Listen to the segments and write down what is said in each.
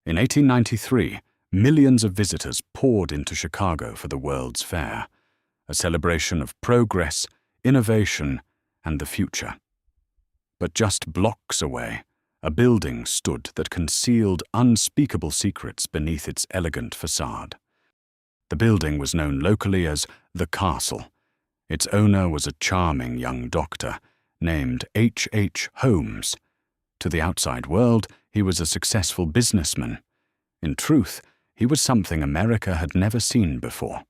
In 1893, millions of visitors poured into Chicago for the World's Fair, a celebration of progress, innovation, and the future. But just blocks away, a building stood that concealed unspeakable secrets beneath its elegant facade. The building was known locally as the Castle. Its owner was a charming young doctor named H. Holmes. To the outside world, he was a successful businessman. In truth, he was something America had never seen before.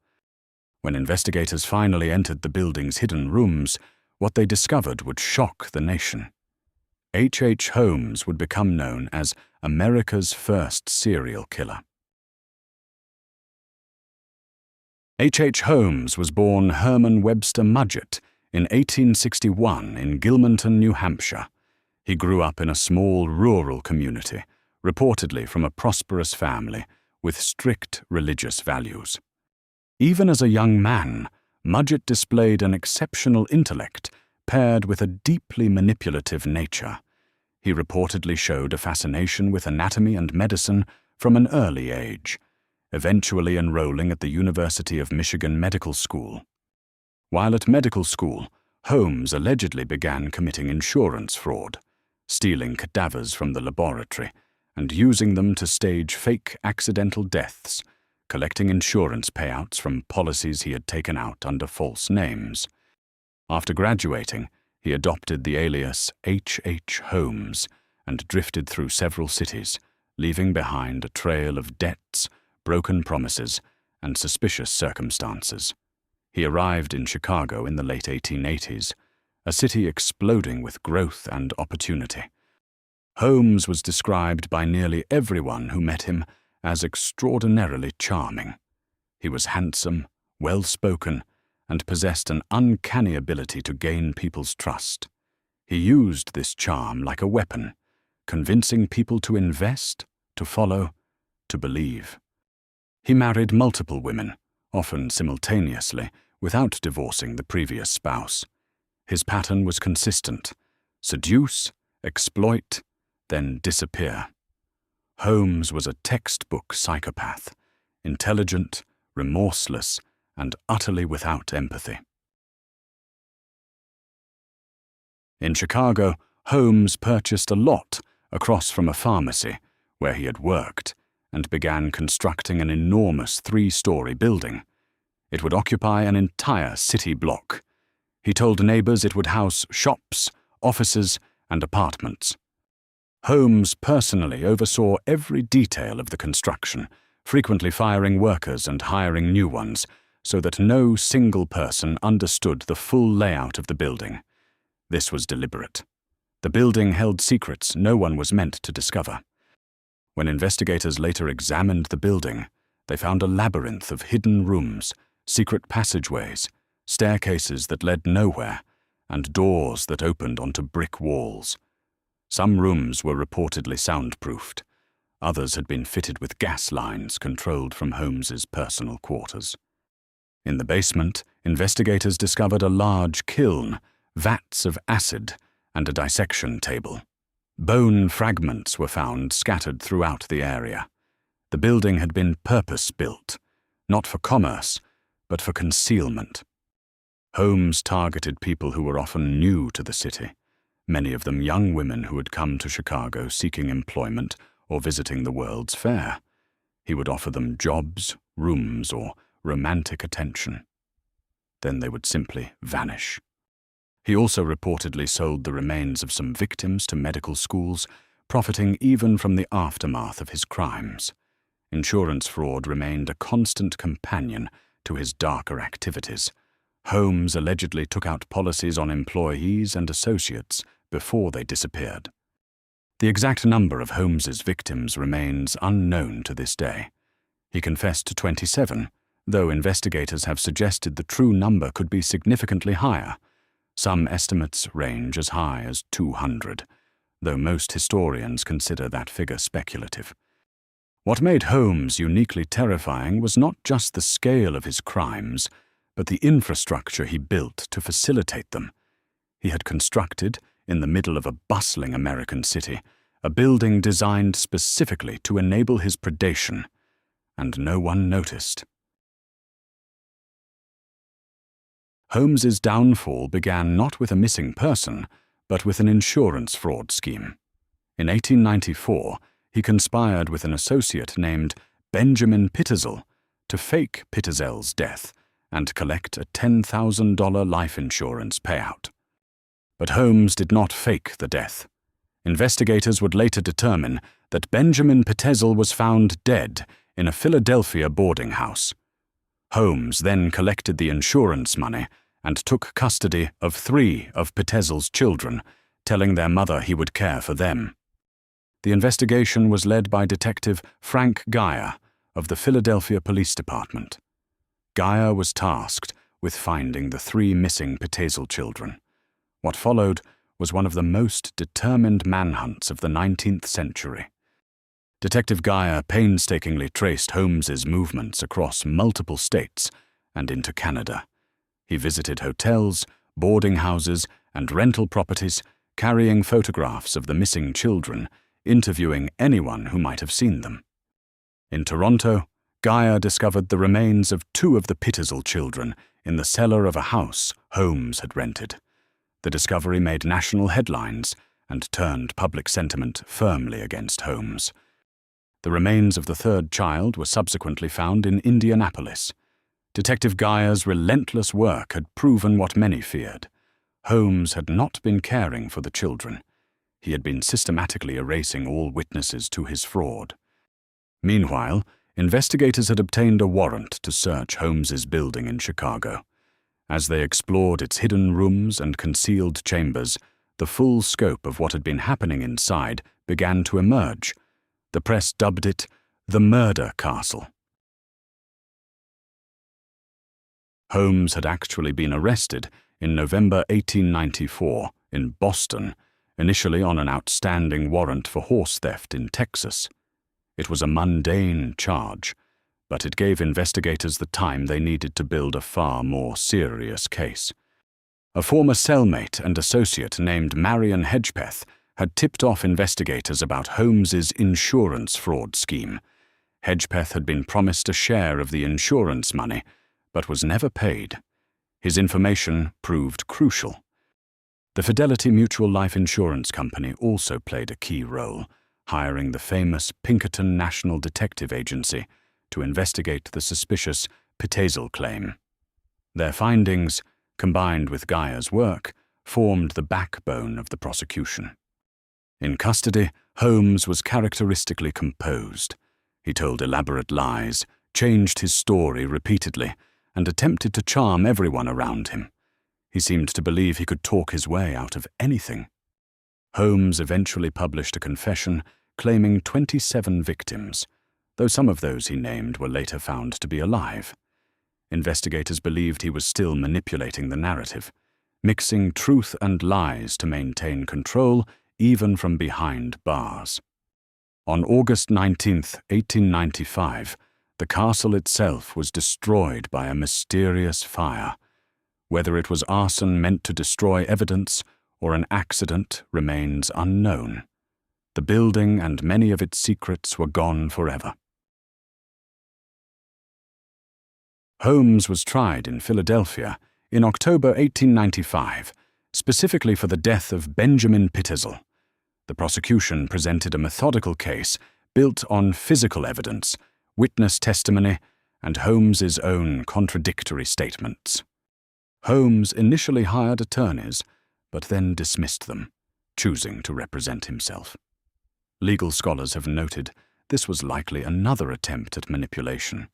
When investigators finally entered the building's hidden rooms, what they discovered would shock the nation. H. Holmes would become known as America's first serial killer. H. Holmes was born Herman Webster Mudgett in 1861 in Gilmanton, New Hampshire. He grew up in a small rural community, reportedly from a prosperous family with strict religious values. Even as a young man, Mudgett displayed an exceptional intellect paired with a deeply manipulative nature. He reportedly showed a fascination with anatomy and medicine from an early age, eventually enrolling at the University of Michigan Medical School. While at medical school, Holmes allegedly began committing insurance fraud, stealing cadavers from the laboratory and using them to stage fake accidental deaths, collecting insurance payouts from policies he had taken out under false names. After graduating, he adopted the alias H. Holmes and drifted through several cities, leaving behind a trail of debts, broken promises, and suspicious circumstances. He arrived in Chicago in the late 1880s, a city exploding with growth and opportunity. Holmes was described by nearly everyone who met him as extraordinarily charming. He was handsome, well-spoken, and possessed an uncanny ability to gain people's trust. He used this charm like a weapon, convincing people to invest, to follow, to believe. He married multiple women, often simultaneously, without divorcing the previous spouse. His pattern was consistent: seduce, exploit, then disappear. Holmes was a textbook psychopath, intelligent, remorseless, and utterly without empathy. In Chicago, Holmes purchased a lot across from a pharmacy where he had worked and began constructing an enormous 3-story building. It would occupy an entire city block. He told neighbors it would house shops, offices, and apartments. Holmes personally oversaw every detail of the construction, frequently firing workers and hiring new ones, so that no single person understood the full layout of the building. This was deliberate. The building held secrets no one was meant to discover. When investigators later examined the building, they found a labyrinth of hidden rooms, secret passageways, staircases that led nowhere, and doors that opened onto brick walls. Some rooms were reportedly soundproofed. Others had been fitted with gas lines controlled from Holmes's personal quarters. In the basement, investigators discovered a large kiln, vats of acid, and a dissection table. Bone fragments were found scattered throughout the area. The building had been purpose-built, not for commerce, but for concealment. Holmes targeted people who were often new to the city, many of them young women who had come to Chicago seeking employment or visiting the World's Fair. He would offer them jobs, rooms, or romantic attention. Then they would simply vanish. He also reportedly sold the remains of some victims to medical schools, profiting even from the aftermath of his crimes. Insurance fraud remained a constant companion to his darker activities. Holmes allegedly took out policies on employees and associates before they disappeared. The exact number of Holmes's victims remains unknown to this day. He confessed to 27, though investigators have suggested the true number could be significantly higher. Some estimates range as high as 200, though most historians consider that figure speculative. What made Holmes uniquely terrifying was not just the scale of his crimes, but the infrastructure he built to facilitate them. He had constructed, in the middle of a bustling American city, a building designed specifically to enable his predation, and no one noticed. Holmes's downfall began not with a missing person, but with an insurance fraud scheme. In 1894, he conspired with an associate named Benjamin Pitezel to fake Pitezel's death and collect a $10,000 life insurance payout. But Holmes did not fake the death. Investigators would later determine that Benjamin Pitezel was found dead in a Philadelphia boarding house. Holmes then collected the insurance money and took custody of 3 of Pitezel's children, telling their mother he would care for them. The investigation was led by Detective Frank Geyer of the Philadelphia Police Department. Geyer was tasked with finding the 3 missing Pitezel children. What followed was one of the most determined manhunts of the 19th century. Detective Geyer painstakingly traced Holmes's movements across multiple states and into Canada. He visited hotels, boarding houses, and rental properties, carrying photographs of the missing children, interviewing anyone who might have seen them. In Toronto, Geyer discovered the remains of 2 of the Pitezel children in the cellar of a house Holmes had rented. The discovery made national headlines and turned public sentiment firmly against Holmes. The remains of the 3rd child were subsequently found in Indianapolis. Detective Geyer's relentless work had proven what many feared. Holmes had not been caring for the children. He had been systematically erasing all witnesses to his fraud. Meanwhile, investigators had obtained a warrant to search Holmes's building in Chicago. As they explored its hidden rooms and concealed chambers, the full scope of what had been happening inside began to emerge. The press dubbed it the Murder Castle. Holmes had actually been arrested in November 1894 in Boston, initially on an outstanding warrant for horse theft in Texas. It was a mundane charge, but it gave investigators the time they needed to build a far more serious case. A former cellmate and associate named Marion Hedgepeth had tipped off investigators about Holmes's insurance fraud scheme. Hedgepeth had been promised a share of the insurance money, but was never paid. His information proved crucial. The Fidelity Mutual Life Insurance Company also played a key role, hiring the famous Pinkerton National Detective Agency to investigate the suspicious Pitezel claim. Their findings, combined with Geyer's work, formed the backbone of the prosecution. In custody, Holmes was characteristically composed. He told elaborate lies, changed his story repeatedly, and attempted to charm everyone around him. He seemed to believe he could talk his way out of anything. Holmes eventually published a confession claiming 27 victims, though some of those he named were later found to be alive. Investigators believed he was still manipulating the narrative, mixing truth and lies to maintain control even from behind bars. On August 19, 1895, the castle itself was destroyed by a mysterious fire. Whether it was arson meant to destroy evidence or an accident remains unknown. The building and many of its secrets were gone forever. Holmes was tried in Philadelphia in October 1895, specifically for the death of Benjamin Pitezel. The prosecution presented a methodical case built on physical evidence, witness testimony, and Holmes's own contradictory statements. Holmes initially hired attorneys, but then dismissed them, choosing to represent himself. Legal scholars have noted this was likely another attempt at manipulation.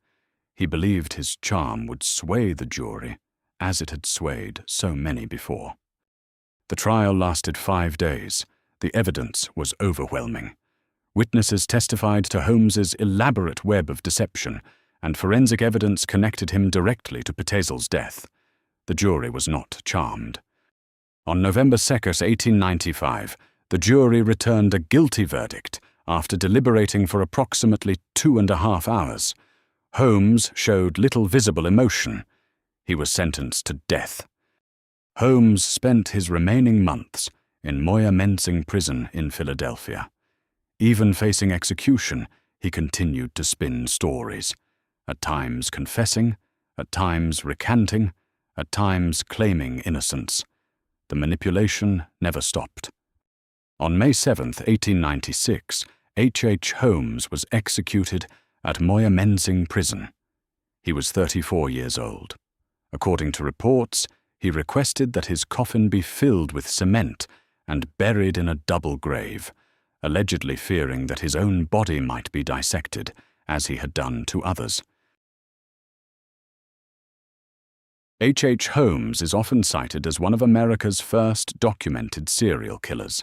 He believed his charm would sway the jury, as it had swayed so many before. The trial lasted 5 days. The evidence was overwhelming. Witnesses testified to Holmes's elaborate web of deception, and forensic evidence connected him directly to Pitezel's death. The jury was not charmed. On November 2, 1895, the jury returned a guilty verdict after deliberating for approximately 2.5 hours. Holmes showed little visible emotion. He was sentenced to death. Holmes spent his remaining months in Moyamensing Prison in Philadelphia. Even facing execution, he continued to spin stories, at times confessing, at times recanting, at times claiming innocence. The manipulation never stopped. On May 7, 1896, H. Holmes was executed at Moyamensing Prison. He was 34 years old. According to reports, he requested that his coffin be filled with cement and buried in a double grave, allegedly fearing that his own body might be dissected, as he had done to others. H. Holmes is often cited as one of America's first documented serial killers.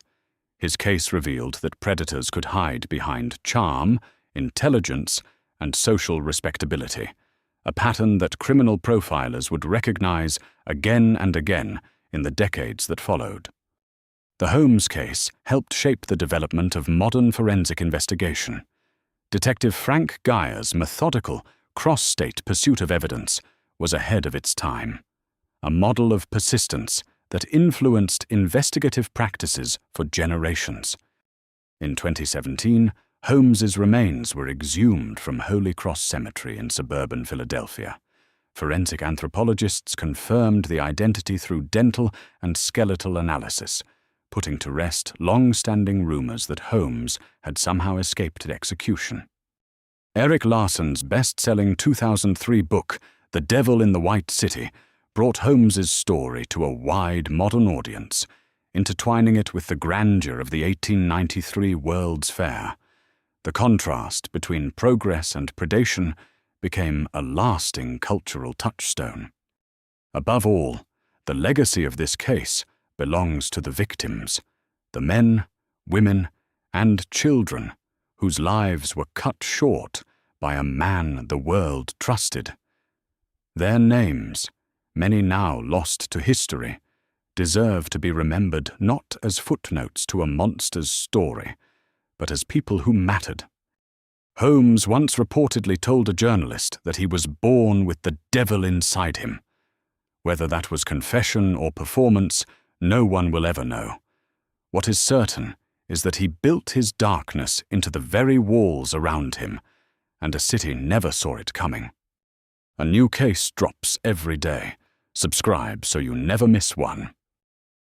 His case revealed that predators could hide behind charm, intelligence, and social respectability, a pattern that criminal profilers would recognize again and again in the decades that followed. The Holmes case helped shape the development of modern forensic investigation. Detective Frank Geyer's methodical, cross-state pursuit of evidence was ahead of its time, a model of persistence that influenced investigative practices for generations. In 2017, Holmes's remains were exhumed from Holy Cross Cemetery in suburban Philadelphia. Forensic anthropologists confirmed the identity through dental and skeletal analysis, putting to rest long-standing rumors that Holmes had somehow escaped execution. Erik Larson's best-selling 2003 book, The Devil in the White City, brought Holmes's story to a wide modern audience, intertwining it with the grandeur of the 1893 World's Fair. The contrast between progress and predation became a lasting cultural touchstone. Above all, the legacy of this case belongs to the victims, the men, women, and children whose lives were cut short by a man the world trusted. Their names, many now lost to history, deserve to be remembered not as footnotes to a monster's story, but as people who mattered. Holmes once reportedly told a journalist that he was born with the devil inside him. Whether that was confession or performance, no one will ever know. What is certain is that he built his darkness into the very walls around him, and a city never saw it coming. A new case drops every day. Subscribe so you never miss one.